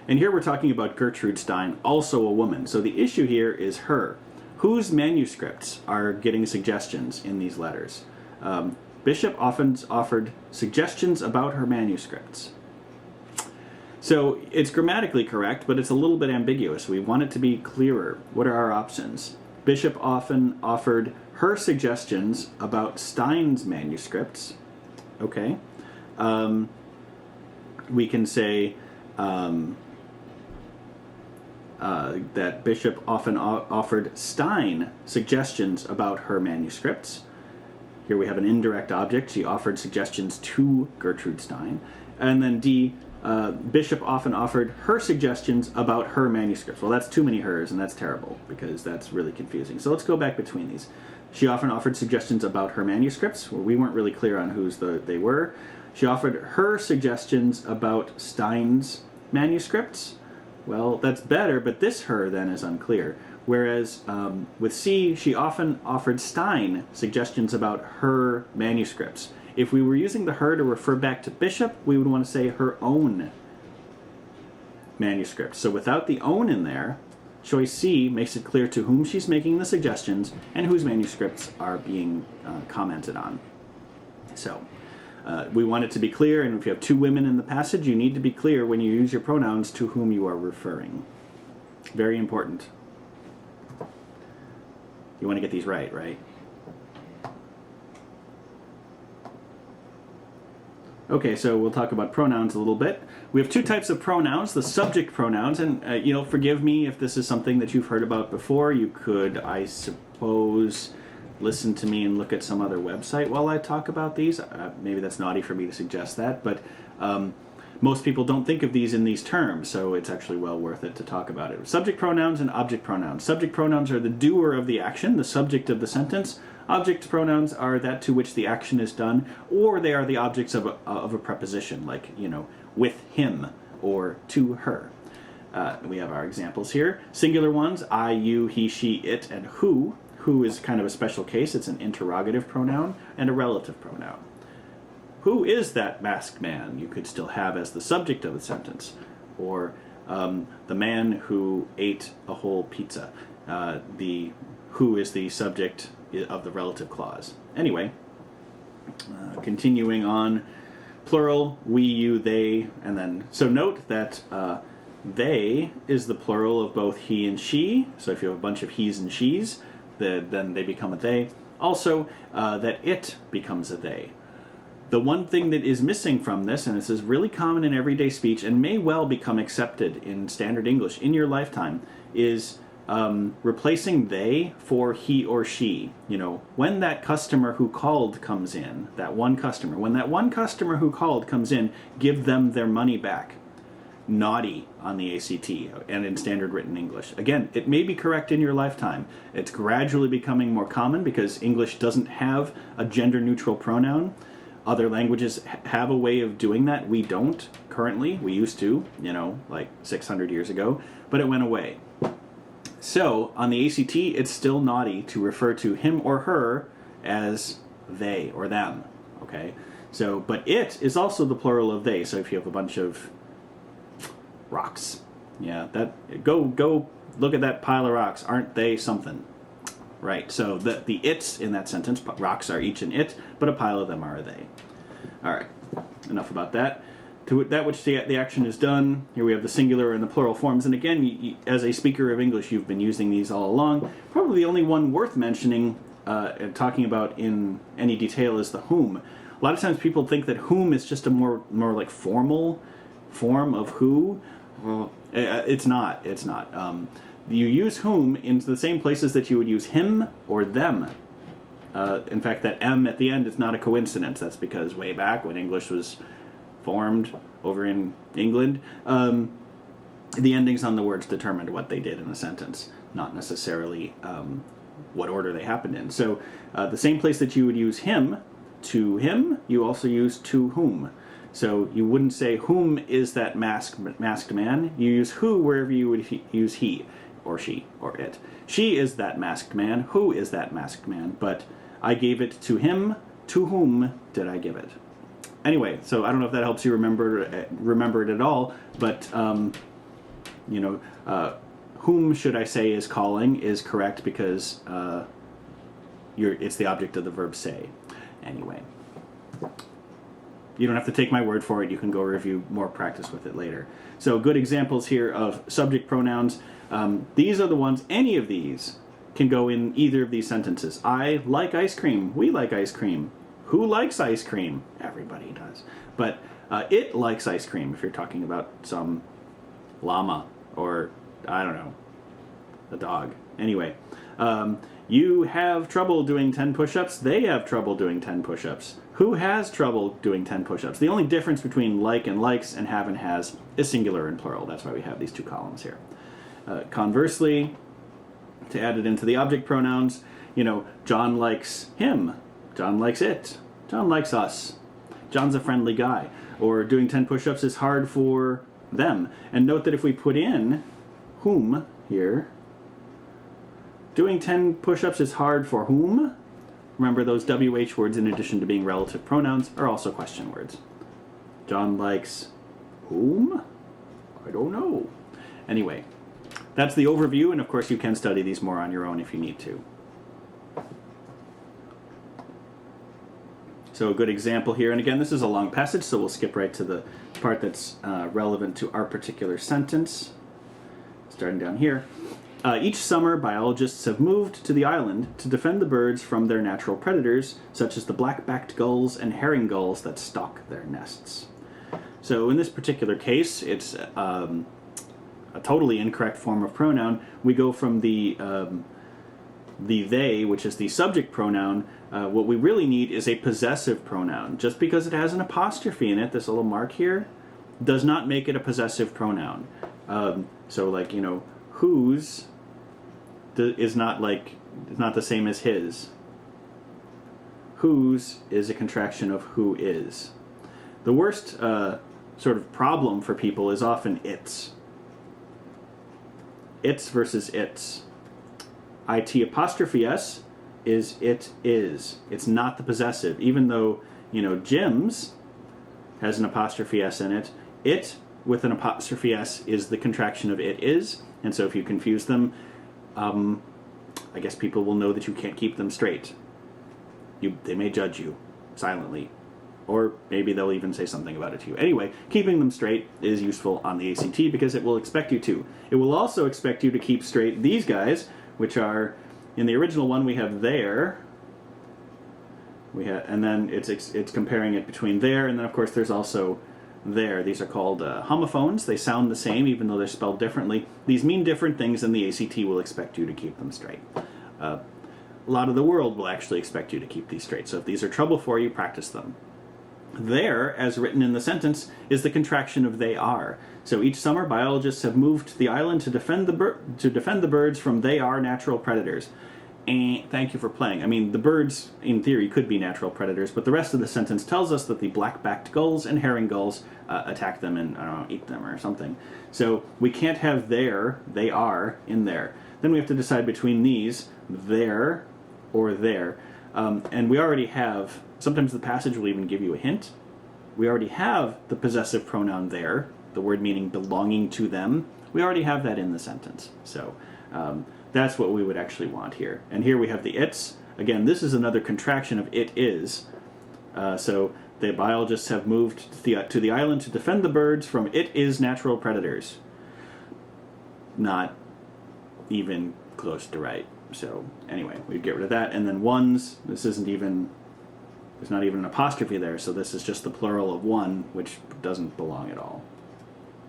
And here we're talking about Gertrude Stein, also a woman. So the issue here is her. Whose manuscripts are getting suggestions in these letters? Bishop often offered suggestions about her manuscripts. So it's grammatically correct, but it's a little bit ambiguous. We want it to be clearer. What are our options? Bishop often offered her suggestions about Stein's manuscripts. Okay. We can say that Bishop often offered Stein suggestions about her manuscripts. Here we have an indirect object. She offered suggestions to Gertrude Stein. And then D, Bishop often offered her suggestions about her manuscripts. Well, that's too many hers, and that's terrible, because that's really confusing. So let's go back between these. She often offered suggestions about her manuscripts, where we weren't really clear on whose they were. She offered her suggestions about Stein's manuscripts. Well, that's better, but this her then is unclear. Whereas with C, she often offered Stein suggestions about her manuscripts. If we were using the her to refer back to Bishop, we would want to say her own manuscript. So without the own in there, choice C makes it clear to whom she's making the suggestions and whose manuscripts are being commented on. So we want it to be clear, and if you have two women in the passage, you need to be clear when you use your pronouns to whom you are referring. Very important. You want to get these right, right? Okay, so we'll talk about pronouns a little bit. We have two types of pronouns, the subject pronouns, and forgive me if this is something that you've heard about before. You could, I suppose, listen to me and look at some other website while I talk about these. Maybe that's naughty for me to suggest that, but most people don't think of these in these terms, so it's actually well worth it to talk about it. Subject pronouns and object pronouns. Subject pronouns are the doer of the action, the subject of the sentence. Object pronouns are that to which the action is done, or they are the objects of a preposition, like, with him or to her. We have our examples here. Singular ones, I, you, he, she, it, and who. Who is kind of a special case. It's an interrogative pronoun and a relative pronoun. Who is that masked man? You could still have as the subject of the sentence. Or the man who ate a whole pizza. The who is the subject of the relative clause. Anyway, continuing on, plural, we, you, they, and then, so note that they is the plural of both he and she. So if you have a bunch of he's and she's, then they become a they. Also, that it becomes a they. The one thing that is missing from this, and this is really common in everyday speech and may well become accepted in standard English in your lifetime, is replacing they for he or she. When that customer who called comes in, when that one customer who called comes in, give them their money back. Naughty on the ACT and in standard written English. Again, it may be correct in your lifetime. It's gradually becoming more common because English doesn't have a gender-neutral pronoun. Other languages have a way of doing that. We don't currently. We used to, like 600 years ago, but it went away. So, on the ACT, it's still naughty to refer to him or her as they or them, okay? So, but it is also the plural of they. So if you have a bunch of rocks, go look at that pile of rocks. Aren't they something? Right, so the it's in that sentence, rocks are each an it, but a pile of them are a they. All right, enough about that. To that which the action is done, here we have the singular and the plural forms. And again, as a speaker of English, you've been using these all along. Probably the only one worth mentioning and talking about in any detail is the whom. A lot of times people think that whom is just a more like formal form of who. Well, it's not. You use whom in the same places that you would use him or them. In fact, that M at the end is not a coincidence. That's because way back when English was formed over in England, the endings on the words determined what they did in a sentence, not necessarily what order they happened in. So the same place that you would use him, to him, you also use to whom. So you wouldn't say whom is that masked man. You use who wherever you would use he or she or it. She is that masked man. Who is that masked man? But I gave it to him. To whom did I give it? Anyway, so I don't know if that helps you remember it at all. But whom should I say is calling is correct because it's the object of the verb say. Anyway. You don't have to take my word for it. You can go review more practice with it later. So good examples here of subject pronouns. These are the ones, any of these can go in either of these sentences. I like ice cream. We like ice cream. Who likes ice cream? Everybody does. But it likes ice cream if you're talking about some llama or, I don't know, a dog. Anyway, you have trouble doing 10 push-ups. They have trouble doing 10 push-ups. Who has trouble doing 10 push-ups? The only difference between like and likes and have and has is singular and plural. That's why we have these two columns here. Conversely, to add it into the object pronouns, John likes him. John likes it. John likes us. John's a friendly guy. Or doing 10 push-ups is hard for them. And note that if we put in whom here, doing 10 push-ups is hard for whom? Remember, those WH words, in addition to being relative pronouns, are also question words. John likes whom? I don't know. Anyway, that's the overview, and of course you can study these more on your own if you need to. So a good example here, and again, this is a long passage, so we'll skip right to the part that's relevant to our particular sentence. Starting down here. Each summer, biologists have moved to the island to defend the birds from their natural predators, such as the black-backed gulls and herring gulls that stalk their nests. So in this particular case, it's a totally incorrect form of pronoun. We go from the they, which is the subject pronoun. What we really need is a possessive pronoun. Just because it has an apostrophe in it, this little mark here, does not make it a possessive pronoun. So like, whose is not the same as his. whose is a contraction of who is. The worst sort of problem for people is often its. Its versus its. It apostrophe s is it is. It's not the possessive. Even though, Jim's has an apostrophe s in it, it with an apostrophe s is the contraction of it is. And so if you confuse them, I guess people will know that you can't keep them straight. They may judge you silently. Or maybe they'll even say something about it to you. Anyway, keeping them straight is useful on the ACT because it will expect you to. It will also expect you to keep straight these guys, which are, in the original one we have there, and then it's comparing it between there, and then of course there's also there. These are called homophones. They sound the same even though they're spelled differently. These mean different things, and the ACT will expect you to keep them straight. A lot of the world will actually expect you to keep these straight, so if these are trouble for you, practice them. There, as written in the sentence, is the contraction of they are. So each summer, biologists have moved to the island to defend the birds from they are natural predators. And thank you for playing. I mean, the birds, in theory, could be natural predators, but the rest of the sentence tells us that the black-backed gulls and herring gulls attack them and, eat them or something. So we can't have they are, in there. Then we have to decide between these, there or there. And we already have, sometimes the passage will even give you a hint. We already have the possessive pronoun there, the word meaning belonging to them. We already have that in the sentence. So that's what we would actually want here. And here we have the its. Again, this is another contraction of it is. So the biologists have moved to the island to defend the birds from it is natural predators. Not even close to right. So anyway, we get rid of that. And then ones, there's not even an apostrophe there, so this is just the plural of one, which doesn't belong at all.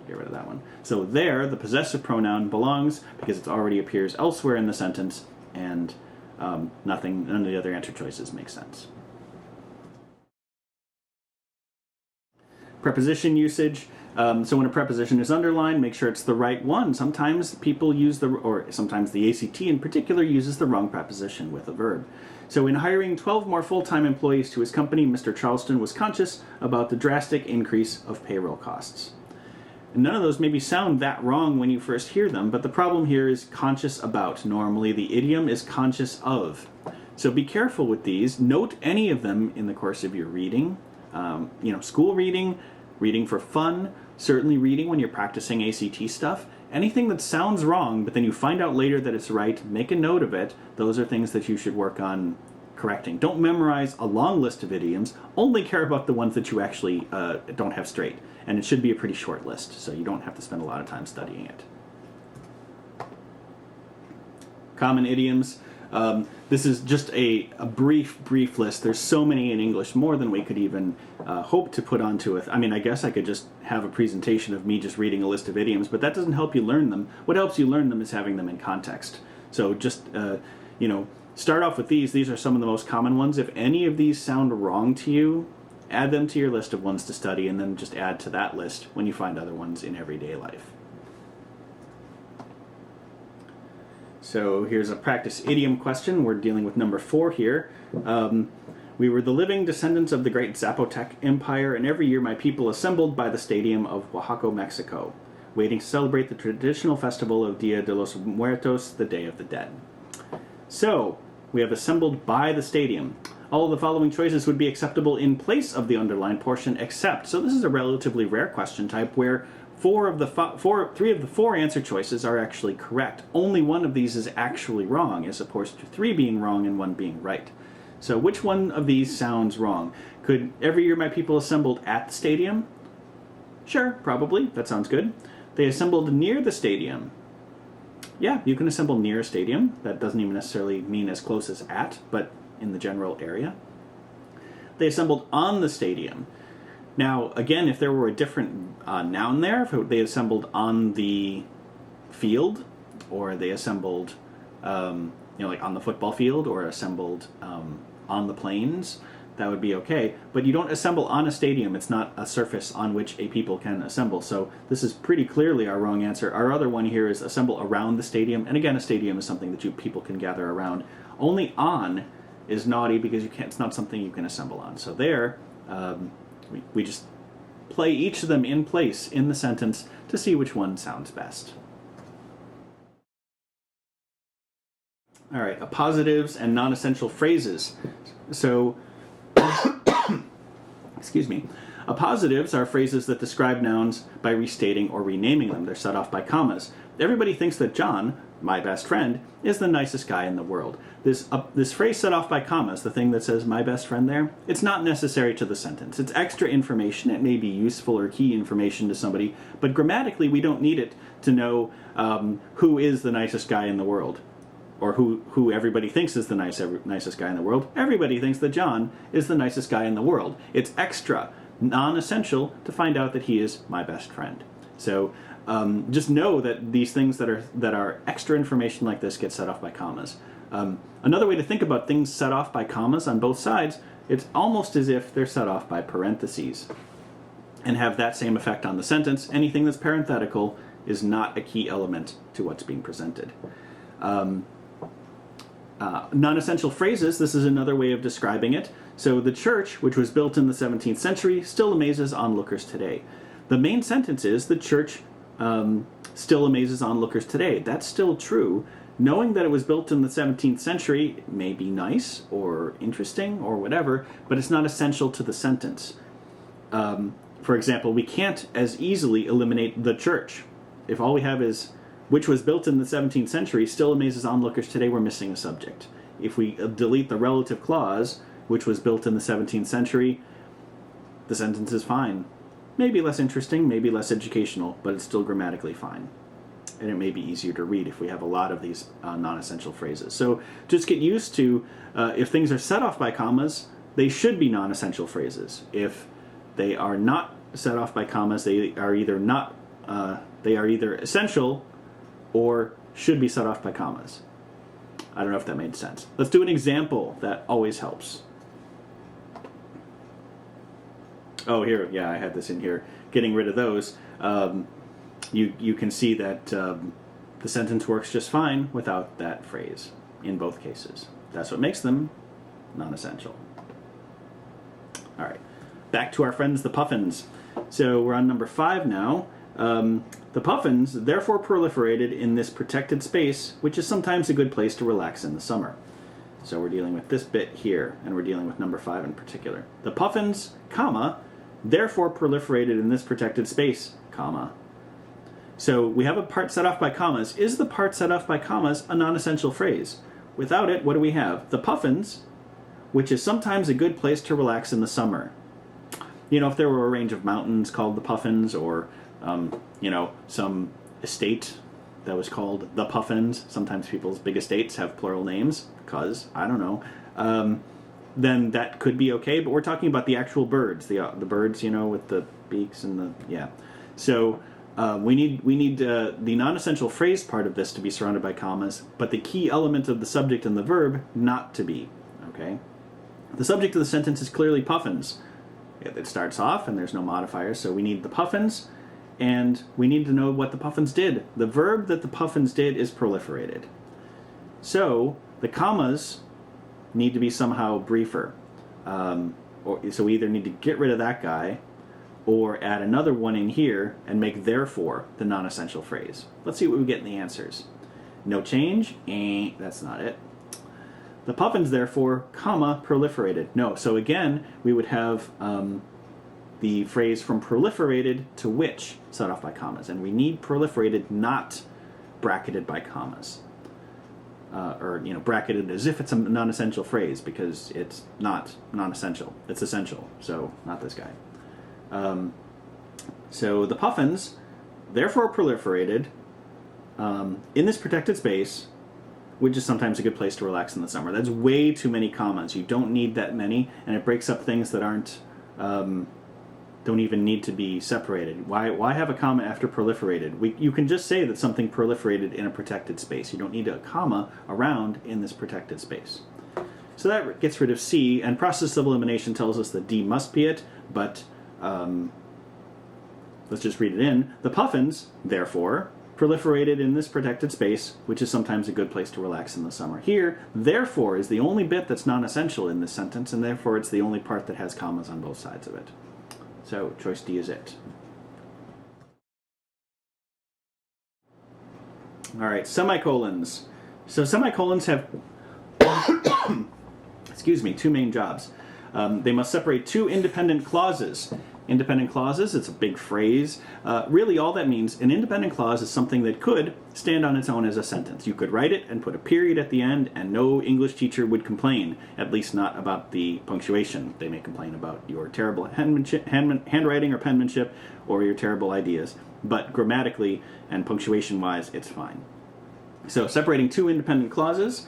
Get rid of that one. So there, the possessive pronoun belongs because it already appears elsewhere in the sentence, and none of the other answer choices make sense. Preposition usage. So when a preposition is underlined, make sure it's the right one. Sometimes people sometimes the ACT in particular uses the wrong preposition with a verb. So in hiring 12 more full-time employees to his company, Mr. Charleston was conscious about the drastic increase of payroll costs. And none of those maybe sound that wrong when you first hear them, but the problem here is conscious about. Normally the idiom is conscious of. So be careful with these. Note any of them in the course of your reading. School reading, reading for fun, certainly reading when you're practicing ACT stuff. Anything that sounds wrong, but then you find out later that it's right, make a note of it. Those are things that you should work on correcting. Don't memorize a long list of idioms. Only care about the ones that you actually don't have straight. And it should be a pretty short list, so you don't have to spend a lot of time studying it. Common idioms. This is just a brief list. There's so many in English, more than we could even hope to put onto it. I mean, I guess I could just have a presentation of me just reading a list of idioms, but that doesn't help you learn them. What helps you learn them is having them in context. So just, start off with these. These are some of the most common ones. If any of these sound wrong to you, add them to your list of ones to study, and then just add to that list when you find other ones in everyday life. So here's a practice idiom question. We're dealing with number 4 here. We were the living descendants of the great Zapotec Empire, and every year my people assembled by the stadium of Oaxaca, Mexico, waiting to celebrate the traditional festival of Dia de los Muertos, the Day of the Dead. So, we have assembled by the stadium. All of the following choices would be acceptable in place of the underlined portion, except, so this is a relatively rare question type where 3 of the 4 answer choices are actually correct. Only one of these is actually wrong, as opposed to 3 being wrong and 1 being right. So which one of these sounds wrong? Could every year my people assembled at the stadium? Sure, probably. That sounds good. They assembled near the stadium. Yeah, you can assemble near a stadium. That doesn't even necessarily mean as close as at, but in the general area. They assembled on the stadium. Now, again, if there were a different noun there, if they assembled on the field, or they assembled, like on the football field, or assembled on the plains, that would be okay. But you don't assemble on a stadium. It's not a surface on which a people can assemble. So this is pretty clearly our wrong answer. Our other one here is assemble around the stadium. And again, a stadium is something that people can gather around. Only on is naughty because you can't. It's not something you can assemble on. So there, we just play each of them in place in the sentence to see which one sounds best. All right, appositives and non-essential phrases. So, excuse me. Appositives are phrases that describe nouns by restating or renaming them. They're set off by commas. Everybody thinks that John, my best friend, is the nicest guy in the world. This phrase set off by commas, the thing that says my best friend there, it's not necessary to the sentence. It's extra information. It may be useful or key information to somebody, but grammatically we don't need it to know who is the nicest guy in the world, or who everybody thinks is the nicest guy in the world. Everybody thinks that John is the nicest guy in the world. It's extra, non-essential to find out that he is my best friend. So just know that these things that are extra information like this get set off by commas. Another way to think about things set off by commas on both sides, it's almost as if they're set off by parentheses and have that same effect on the sentence. Anything that's parenthetical is not a key element to what's being presented. Non-essential phrases, this is another way of describing it. So the church, which was built in the 17th century, still amazes onlookers today. The main sentence is the church still amazes onlookers today. That's still true. Knowing that it was built in the 17th century may be nice or interesting or whatever, but it's not essential to the sentence. For example, we can't as easily eliminate the church. If all we have is which was built in the 17th century, still amazes onlookers today, we're missing a subject. If we delete the relative clause, which was built in the 17th century, the sentence is fine. Maybe less interesting, maybe less educational, but it's still grammatically fine. And it may be easier to read if we have a lot of these non-essential phrases. So just get used to, if things are set off by commas, they should be non-essential phrases. If they are not set off by commas, they are either essential or should be set off by commas. I don't know if that made sense. Let's do an example that always helps. Oh, here, yeah, I had this in here. Getting rid of those. You can see that the sentence works just fine without that phrase in both cases. That's what makes them non-essential. All right, back to our friends, the puffins. So we're on number 5 now. The puffins therefore proliferated in this protected space, which is sometimes a good place to relax in the summer. So we're dealing with this bit here, and we're dealing with number 5 in particular. The puffins, comma, therefore proliferated in this protected space, comma. So we have a part set off by commas. Is the part set off by commas a non-essential phrase? Without it, what do we have? The puffins, which is sometimes a good place to relax in the summer. You know, if there were a range of mountains called the Puffins, or some estate that was called the Puffins. Sometimes people's big estates have plural names, because, I don't know. Then that could be okay, but we're talking about the actual birds, the birds, with the beaks and the, yeah. So we need the non-essential phrase part of this to be surrounded by commas, but the key element of the subject and the verb not to be, okay? The subject of the sentence is clearly puffins. It starts off and there's no modifiers, so we need the puffins, and we need to know what the puffins did. The verb that the puffins did is proliferated. So the commas need to be somehow briefer. So we either need to get rid of that guy or add another one in here and make therefore the non-essential phrase. Let's see what we get in the answers. No change? That's not it. The puffins, therefore, comma, proliferated. No, so again, we would have the phrase from proliferated to which set off by commas. And we need proliferated not bracketed by commas. Bracketed as if it's a non-essential phrase, because it's not non-essential. It's essential, so not this guy. So the puffins, therefore proliferated in this protected space, which is sometimes a good place to relax in the summer. That's way too many commas. You don't need that many, and it breaks up things that aren't don't even need to be separated. Why have a comma after proliferated? You can just say that something proliferated in a protected space. You don't need a comma around in this protected space. So that gets rid of C, and process of elimination tells us that D must be it, but let's just read it in. The puffins, therefore, proliferated in this protected space, which is sometimes a good place to relax in the summer. Here, therefore, is the only bit that's non-essential in this sentence, and therefore it's the only part that has commas on both sides of it. So choice D is it. All right, semicolons. So semicolons have, excuse me, two main jobs. They must separate two independent clauses. Independent clauses, it's a big phrase. Really all that means, an independent clause is something that could stand on its own as a sentence. You could write it and put a period at the end and no English teacher would complain, at least not about the punctuation. They may complain about your terrible handwriting or penmanship or your terrible ideas, but grammatically and punctuation-wise, it's fine. So separating two independent clauses,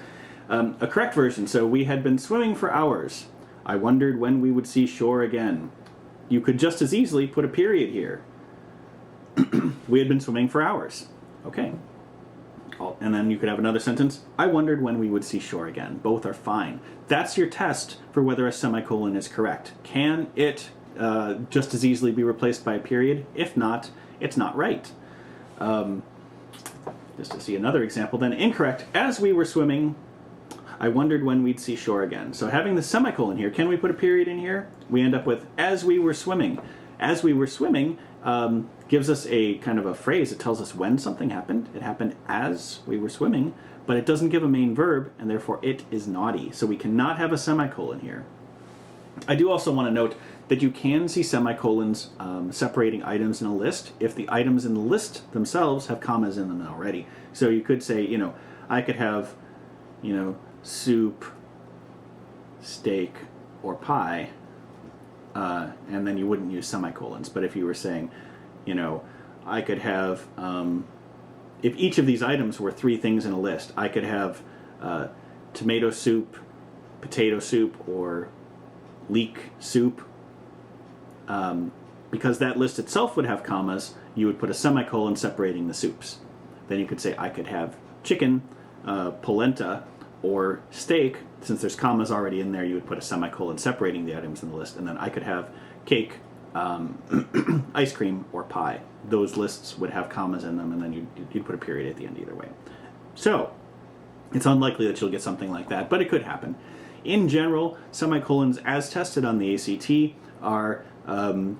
a correct version, so we had been swimming for hours. I wondered when we would see shore again. You could just as easily put a period here. We had been swimming for hours. Okay. And then you could have another sentence. I wondered when we would see shore again. Both are fine. That's your test for whether a semicolon is correct. Can it just as easily be replaced by a period? If not, it's not right. Just to see another example then. Incorrect. As we were swimming, I wondered when we'd see shore again. So having the semicolon here, can we put a period in here? We end up with as we were swimming. As we were swimming gives us a kind of a phrase. It tells us when something happened. It happened as we were swimming, but it doesn't give a main verb, and therefore it is naughty. So we cannot have a semicolon here. I do also want to note that you can see semicolons separating items in a list if the items in the list themselves have commas in them already. So you could say, I could have, soup, steak, or pie, and then you wouldn't use semicolons. But if you were saying, I could have, if each of these items were three things in a list, I could have tomato soup, potato soup, or leek soup. Because that list itself would have commas, you would put a semicolon separating the soups. Then you could say, I could have chicken, polenta, or steak. Since there's commas already in there, you would put a semicolon separating the items in the list. And then I could have cake, ice cream, or pie. Those lists would have commas in them, and then you'd put a period at the end either way. So it's unlikely that you'll get something like that, but it could happen. In general, semicolons, as tested on the ACT, are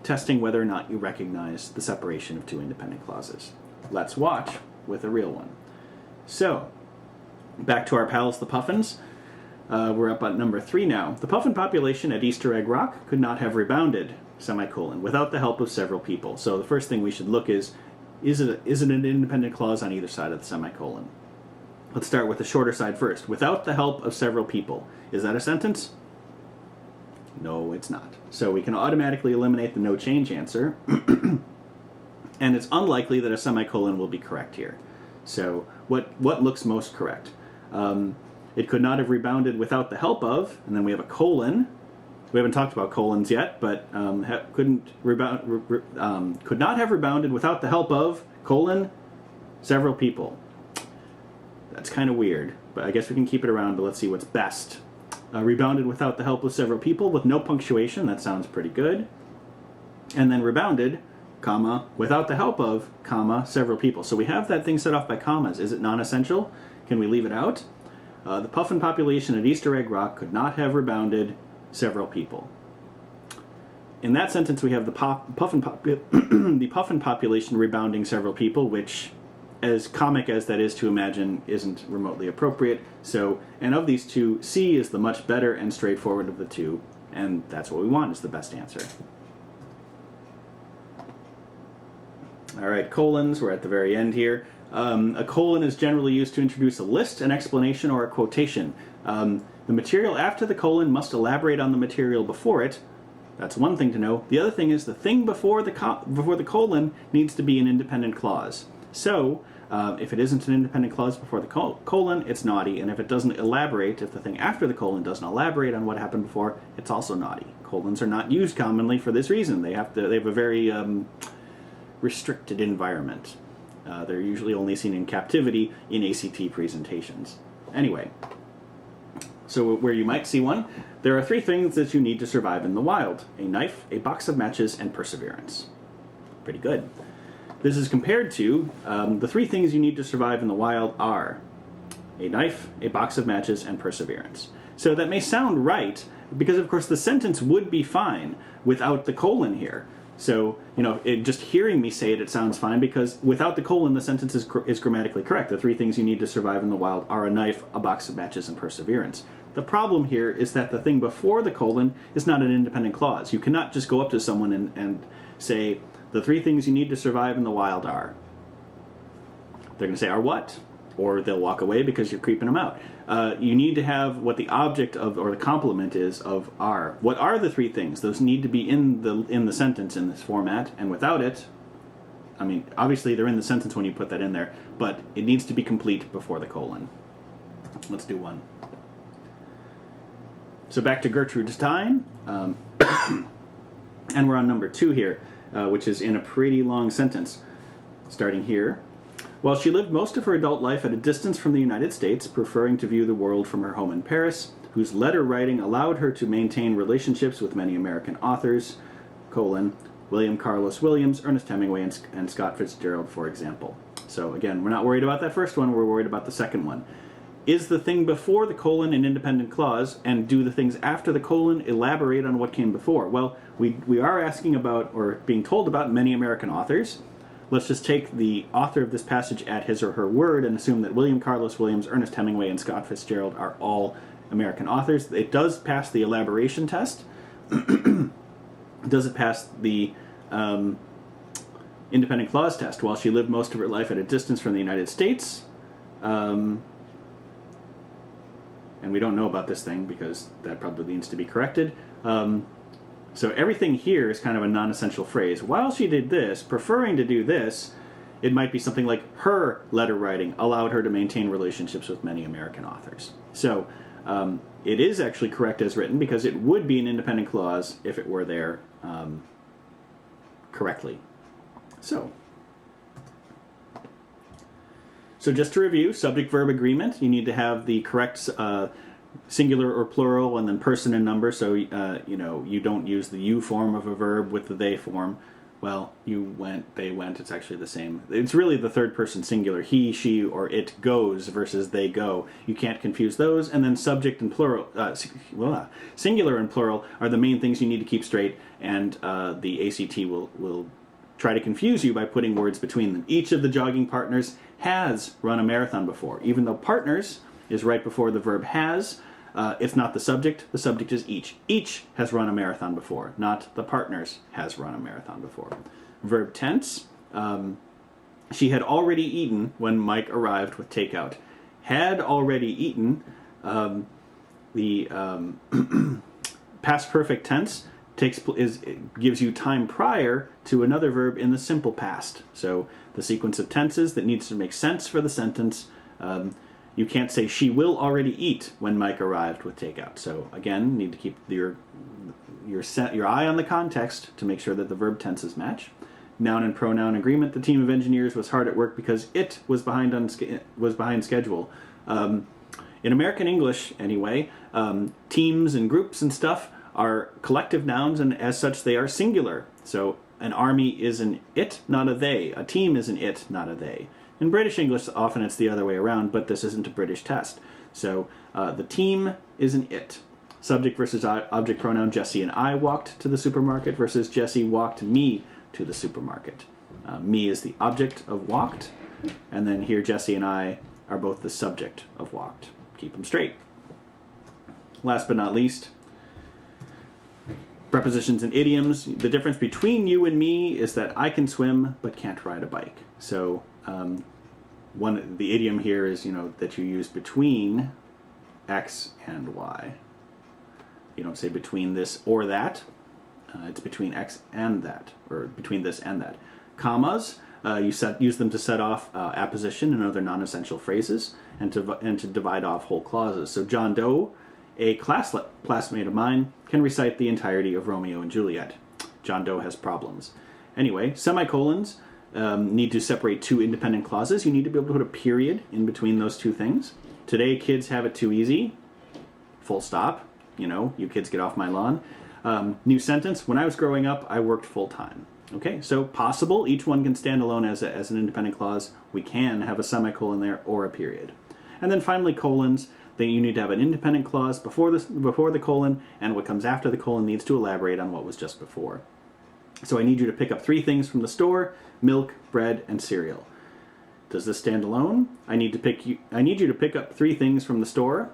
testing whether or not you recognize the separation of two independent clauses. Let's watch with a real one. So, back to our pals, the puffins. We're up on number 3 now. The puffin population at Easter Egg Rock could not have rebounded, semicolon, without the help of several people. So the first thing we should look is it an independent clause on either side of the semicolon? Let's start with the shorter side first. Without the help of several people. Is that a sentence? No, it's not. So we can automatically eliminate the no change answer. And it's unlikely that a semicolon will be correct here. So what looks most correct? It could not have rebounded without the help of, and then we have a colon. We haven't talked about colons yet, but could not have rebounded without the help of, colon, several people. That's kind of weird, but I guess we can keep it around, but let's see what's best. Rebounded without the help of several people with no punctuation. That sounds pretty good. And then rebounded, comma, without the help of, comma, several people. So we have that thing set off by commas. Is it non-essential? Can we leave it out? The puffin population at Easter Egg Rock could not have rebounded several people. In that sentence, we have the puffin population rebounding several people, which, as comic as that is to imagine, isn't remotely appropriate. So, and of these two, C is the much better and straightforward of the two, and that's what we want, is the best answer. All right, colons, we're at the very end here. A colon is generally used to introduce a list, an explanation, or a quotation. The material after the colon must elaborate on the material before it. That's one thing to know. The other thing is the thing before the colon needs to be an independent clause. So, if it isn't an independent clause before the colon, it's naughty. And if it doesn't elaborate, if the thing after the colon doesn't elaborate on what happened before, it's also naughty. Colons are not used commonly for this reason. They have a very restricted environment. They're usually only seen in captivity in ACT presentations. Anyway, so where you might see one, there are 3 things that you need to survive in the wild: a knife, a box of matches, and perseverance. Pretty good. This is compared to the three things you need to survive in the wild are a knife, a box of matches, and perseverance. So that may sound right, because of course the sentence would be fine without the colon here. So, just hearing me say it, it sounds fine, because without the colon, the sentence is grammatically correct. The three things you need to survive in the wild are a knife, a box of matches, and perseverance. The problem here is that the thing before the colon is not an independent clause. You cannot just go up to someone and say, the three things you need to survive in the wild are. They're going to say, are what? Or they'll walk away because you're creeping them out. You need to have what the object of, or the complement is, of are. What are the three things? Those need to be in the sentence in this format, and without it, obviously they're in the sentence when you put that in there, but it needs to be complete before the colon. Let's do one. So back to Gertrude Stein, and we're on number 2 here, which is in a pretty long sentence, starting here. While she lived most of her adult life at a distance from the United States, preferring to view the world from her home in Paris, whose letter writing allowed her to maintain relationships with many American authors, William Carlos Williams, Ernest Hemingway, and Scott Fitzgerald, for example. So again, we're not worried about that first one, we're worried about the second one. Is the thing before the colon an independent clause, and do the things after the colon elaborate on what came before? Well, we are asking about, or being told about, many American authors. Let's just take the author of this passage at his or her word and assume that William Carlos Williams, Ernest Hemingway, and Scott Fitzgerald are all American authors. It does pass the elaboration test. Does it pass the independent clause test? While she lived most of her life at a distance from the United States, and we don't know about this thing because that probably needs to be corrected. So everything here is kind of a non-essential phrase. While she did this, preferring to do this, it might be something like her letter writing allowed her to maintain relationships with many American authors. So it is actually correct as written, because it would be an independent clause if it were there correctly. So just to review, subject-verb agreement, you need to have the correct singular or plural, and then person and number, so you don't use the you form of a verb with the they form. Well, you went, they went, it's actually the same. It's really the third person singular, he, she, or it goes versus they go. You can't confuse those. And then subject and plural, singular and plural are the main things you need to keep straight, and the ACT will try to confuse you by putting words between them. Each of the jogging partners has run a marathon before. Even though partners is right before the verb has, it's not the subject is each. Each has run a marathon before, not the partners has run a marathon before. Verb tense, she had already eaten when Mike arrived with takeout. Had already eaten, the past perfect tense gives you time prior to another verb in the simple past. So the sequence of tenses that needs to make sense for the sentence. You can't say she will already eat when Mike arrived with takeout. So again, need to keep your eye on the context to make sure that the verb tenses match. Noun and pronoun agreement. The team of engineers was hard at work because it was behind schedule. In American English, anyway, teams and groups and stuff are collective nouns, and as such they are singular. So an army is an it, not a they. A team is an it, not a they. In British English, often it's the other way around, but this isn't a British test. So the team is an it. Subject versus object pronoun. Jesse and I walked to the supermarket versus Jesse walked me to the supermarket. Me is the object of walked, and then here Jesse and I are both the subject of walked. Keep them straight. Last but not least, prepositions and idioms. The difference between you and me is that I can swim but can't ride a bike. So the idiom here is, that you use between X and Y. You don't say between this or that. It's between X and that, or between this and that. Commas, use them to set off apposition and other non-essential phrases, and to divide off whole clauses. So John Doe, a classmate of mine, can recite the entirety of Romeo and Juliet. John Doe has problems. Anyway, semicolons need to separate two independent clauses. You need to be able to put a period in between those two things. Today, kids have it too easy. Full stop. You kids get off my lawn. New sentence. When I was growing up, I worked full time. Okay, so possible, each one can stand alone as an independent clause. We can have a semicolon there or a period. And then finally colons, then you need to have an independent clause before the colon, and what comes after the colon needs to elaborate on what was just before. So I need you to pick up 3 things from the store: milk, bread, and cereal. Does this stand alone? I need you to pick up 3 things from the store.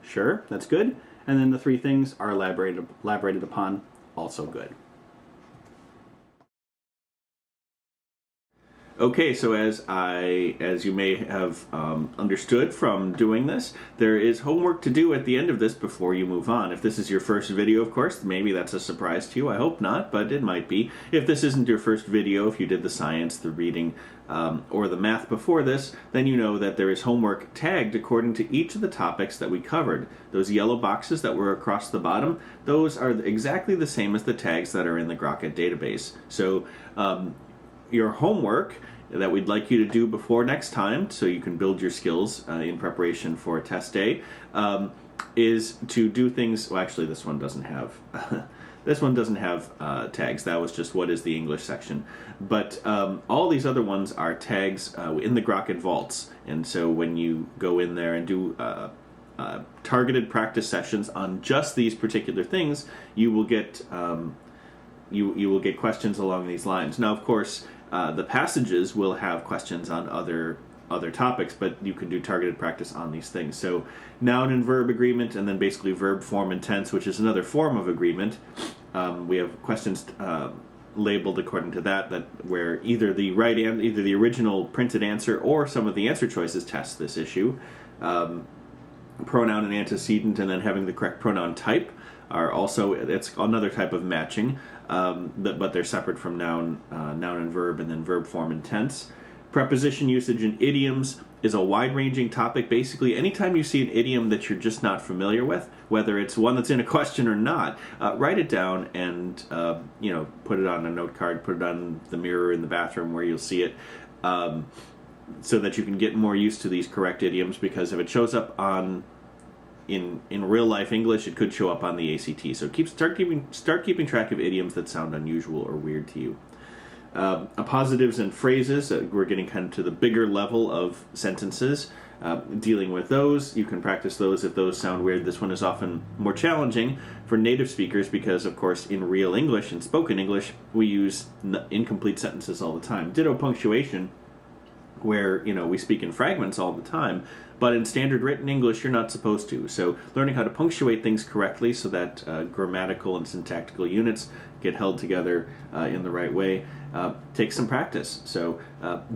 Sure, that's good. And then the 3 things are elaborated upon, also good. Okay, so as you may have understood from doing this, there is homework to do at the end of this before you move on. If this is your first video, of course, maybe that's a surprise to you. I hope not, but it might be. If this isn't your first video, if you did the science, the reading, or the math before this, then you know that there is homework tagged according to each of the topics that we covered. Those yellow boxes that were across the bottom, those are exactly the same as the tags that are in the Grocket database. So your homework that we'd like you to do before next time, so you can build your skills in preparation for test day, is to do things. Well, actually, this one doesn't have tags. That was just what is the English section. But all these other ones are tags in the Grocket vaults, and so when you go in there and do targeted practice sessions on just these particular things, you will get you will get questions along these lines. Now, of course, the passages will have questions on other topics, but you can do targeted practice on these things. So noun and verb agreement, and then basically verb form and tense, which is another form of agreement. We have questions labeled according to that where either the original printed answer or some of the answer choices test this issue. Pronoun and antecedent, and then having the correct pronoun type are also, it's another type of matching, but they're separate from noun and verb, and then verb form and tense. Preposition usage and idioms is a wide-ranging topic. Basically, anytime you see an idiom that you're just not familiar with, whether it's one that's in a question or not, write it down and put it on a note card, put it on the mirror in the bathroom where you'll see it, so that you can get more used to these correct idioms. Because if it shows up in real life English, it could show up on the ACT. So start keeping track of idioms that sound unusual or weird to you. Positives and phrases, we're getting kind of to the bigger level of sentences. Dealing with those, you can practice those if those sound weird. This one is often more challenging for native speakers because, of course, in real English and spoken English, we use incomplete sentences all the time. Ditto punctuation, where we speak in fragments all the time, but in standard written English you're not supposed to. So learning how to punctuate things correctly so that grammatical and syntactical units get held together in the right way takes some practice. So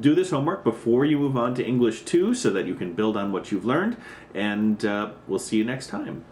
do this homework before you move on to English 2 so that you can build on what you've learned, and we'll see you next time.